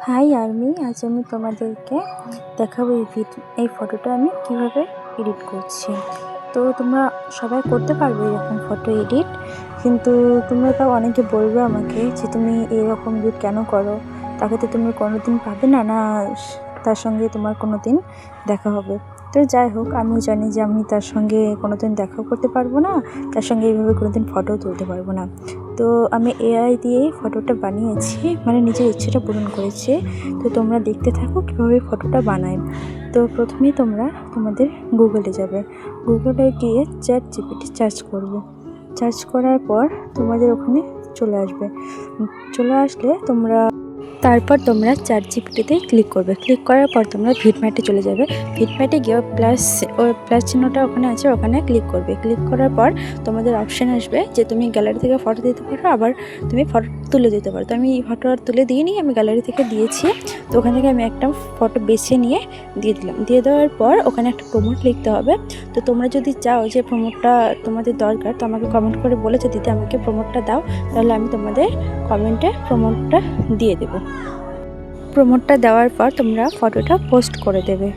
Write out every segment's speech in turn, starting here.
High army, আজ আমি তোমাদেরকে দেখাবো এই ফটোটা আমি কিভাবে এডিট করছি। তো তোমরা সবাই করতে পারবে এরকম ফটো এডিট, কিন্তু তোমরা তাও অনেকে বলবে আমাকে যে তুমি এরকম এডিট কেন করো, তাকে তো তুমি কোনোদিন পাবে না, না তার সঙ্গে তোমার কোনোদিন দেখা হবে। তো যাই হোক, আমিও জানি যে আমি তার সঙ্গে কোনোদিন দেখাও করতে পারবো না, তার সঙ্গে এইভাবে কোনোদিন ফটোও তুলতে পারবো না। তো আমি এআই দিয়েই ফটোটা বানিয়েছি, মানে নিজের ইচ্ছেটা পূরণ করেছি। তো তোমরা দেখতে থাকো কীভাবে ফটোটা বানায়। তো প্রথমেই তোমরা তোমাদের গুগলে যাবে, গুগলে গিয়ে ChatGPT সার্চ করবে। সার্চ করার পর তোমাদের ওখানে চলে আসবে। চলে আসলে তারপর তোমরা ChatGPTতে ক্লিক করবে। ক্লিক করার পর তোমরা ভিডম্যাটে চলে যাবে। ভিডম্যাটে গিয়ে প্লাস চিহ্নটা ওখানে আছে, ওখানে ক্লিক করবে। ক্লিক করার পর তোমাদের অপশান আসবে যে তুমি গ্যালারি থেকে ফটো দিতে পারো, আবার তুমি ফটো তুলে দিতে পারো। তো আমি ফটো আর তুলে দিইনি, আমি গ্যালারি থেকে দিয়েছি। তো ওখান থেকে আমি একটা ফটো বেছে নিয়ে দিয়ে দিলাম। দিয়ে দেওয়ার পর ওখানে একটা প্রমোট লিখতে হবে। তো তোমরা যদি চাও যে প্রমোটটা তোমাদের দরকার, তো আমাকে কমেন্ট করে বলে যে দিদি আমাকে প্রমোটটা দাও, তাহলে আমি তোমাদের কমেন্টে প্রমোটটা দিয়ে দেবো। প্রমোটটা দেওয়ার পর তোমরা ফটোটা পোস্ট করে দেবে।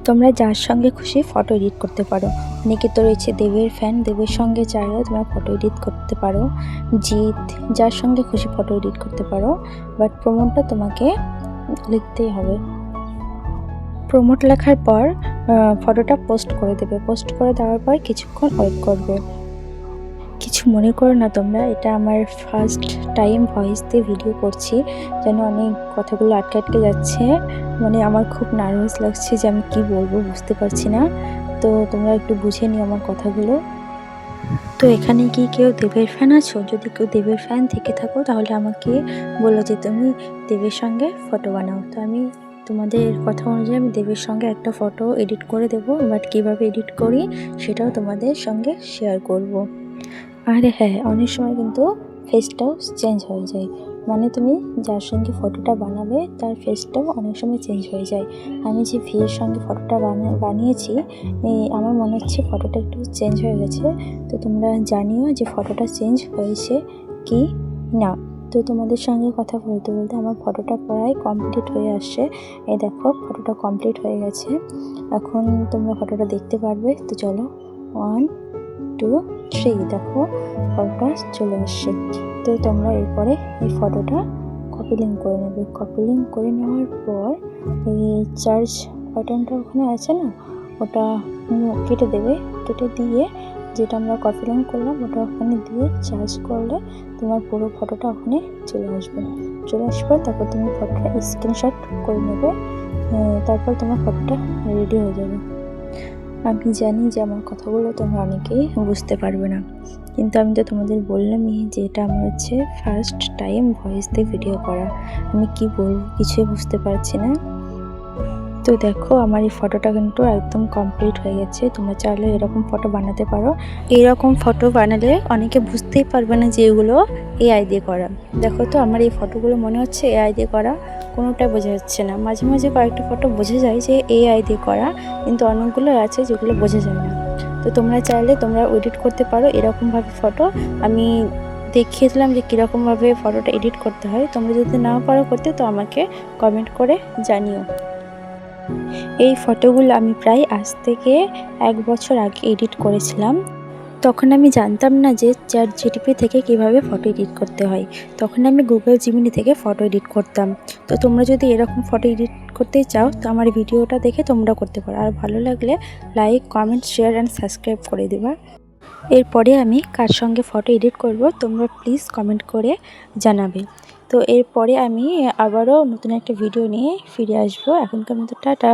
তোমরা যার সঙ্গে খুশি ফটো এডিট করতে পারো। অনেকে তো রয়েছে দেবের ফ্যান, দেবের সঙ্গে চাইলেও তোমরা ফটো এডিট করতে পারো। জিৎ, যার সঙ্গে খুশি ফটো এডিট করতে পারো, বাট প্রমোটটা তোমাকে লিখতেই হবে। প্রমোট লেখার পর ফটোটা পোস্ট করে দেবে। পোস্ট করে দেওয়ার পর কিছুক্ষণ ওয়েট করবে। কিছু মনে করো না তোমরা, এটা আমার ফার্স্ট টাইম ভয়েস দিয়ে ভিডিও করছি, যেন অনেক কথাগুলো আটকে আটকে যাচ্ছে। মানে আমার খুব নার্ভাস লাগছে যে আমি কি বলবো, বুঝতে পারছি না। তো তোমরা একটু বুঝে নিও আমার কথাগুলো। তো এখানে কি কেউ দেবের ফ্যান আছো? যদি কেউ দেবের ফ্যান থেকে থাকো তাহলে আমাকে বলো যে তুমি দেবের সঙ্গে ফটো বানাও। তো আমি তোমাদের কথা অনুযায়ী আমি দেবের সঙ্গে একটা ফটো এডিট করে দেবো, বাট কীভাবে এডিট করি সেটাও তোমাদের সঙ্গে শেয়ার করব। আরে হ্যাঁ, অনেক সময় কিন্তু ফেসটাও চেঞ্জ হয়ে যায়, মানে তুমি যার সঙ্গে ফটোটা বানাবে তার ফেসটাও অনেক সময় চেঞ্জ হয়ে যায়। আমি যে ভিয়ের সঙ্গে ফটোটা বানিয়েছি, আমার মনে হচ্ছে ফটোটা একটু চেঞ্জ হয়ে গেছে। তো তোমরা জানিও যে ফটোটা চেঞ্জ হয়েছে কি না। তো তোমাদের সঙ্গে কথা বলতে বলতে আমার ফটোটা প্রায় কমপ্লিট হয়ে আসছে। এই দেখো, ফটোটা কমপ্লিট হয়ে গেছে। এখন তোমরা ফটোটা দেখতে পারবে। তো চলো, 1 2 3, দেখো ফটোটা চলে আসছে। তো তোমরা এরপরে এই ফটোটা কপি লিঙ্ক করে নেবে। কপি লিঙ্ক করে নেওয়ার পর এই চার্জ বাটনটা ওখানে আছে না, ওটা কেটে দেবে। কেটে দিয়ে যেটা আমরা কপি লিঙ্ক করলাম ওটা ওখানে দিয়ে চার্জ করলে তোমার পুরো ফটোটা ওখানে চলে আসবে। চলে আসবে, তারপর তুমি ফটোটা স্ক্রিনশট করে নেবে। তারপর তোমার ফটোটা রেডি হয়ে যাবে। আমি জানি যে আমার কথাগুলো তোমরা অনেকেই বুঝতে পারবে না, কিন্তু আমি তো তোমাদের বললামই যে এটা আমার হচ্ছে ফার্স্ট টাইম ভয়েস দিয়ে ভিডিও করা। আমি কি বলবো কিছুই বুঝতে পারছি না। তো দেখো, আমার এই ফটোটা কিন্তু একদম কমপ্লিট হয়ে গেছে। তোমরা চাইলে এরকম ফটো বানাতে পারো। এইরকম ফটো বানালে অনেকে বুঝতেই পারবে না যে এগুলো এআই দিয়ে করা। দেখো তো, আমার এই ফটোগুলো মনে হচ্ছে এআই দিয়ে করা, কোনোটাই বোঝা যাচ্ছে না। মাঝে মাঝে কয়েকটা ফটো বোঝা যায় যে এআই দিয়ে করা, কিন্তু অনেকগুলো আছে যেগুলো বোঝা যায় না। তো তোমরা চাইলে তোমরা এডিট করতে পারো এরকমভাবে ফটো। আমি দেখিয়েছিলাম যে কীরকমভাবে ফটোটা এডিট করতে হয়। তোমরা যদি নাও পারো করতে, তো আমাকে কমেন্ট করে জানিও। এই ফটোগুলো আমি প্রায় আজ থেকে 1 বছর আগে এডিট করেছিলাম। তখন আমি জানতাম না যে ChatGPT থেকে কিভাবে ফটো এডিট করতে হয়। তখন আমি গুগল জিমিনি থেকে ফটো এডিট করতাম। তো তোমরা যদি এরকম ফটো এডিট করতে চাও, তো আমার ভিডিওটা দেখে তোমরা করতে পারো। আর ভালো লাগলে like, comment, share and subscribe করে দেবা। এরপরে আমি কার সঙ্গে ফটো এডিট করব তোমরা প্লিজ কমেন্ট করে জানাবে। তো এরপরে আমি আবারও নতুন একটা ভিডিও নিয়ে ফিরে আসবো। এখনকার মতো টাটা।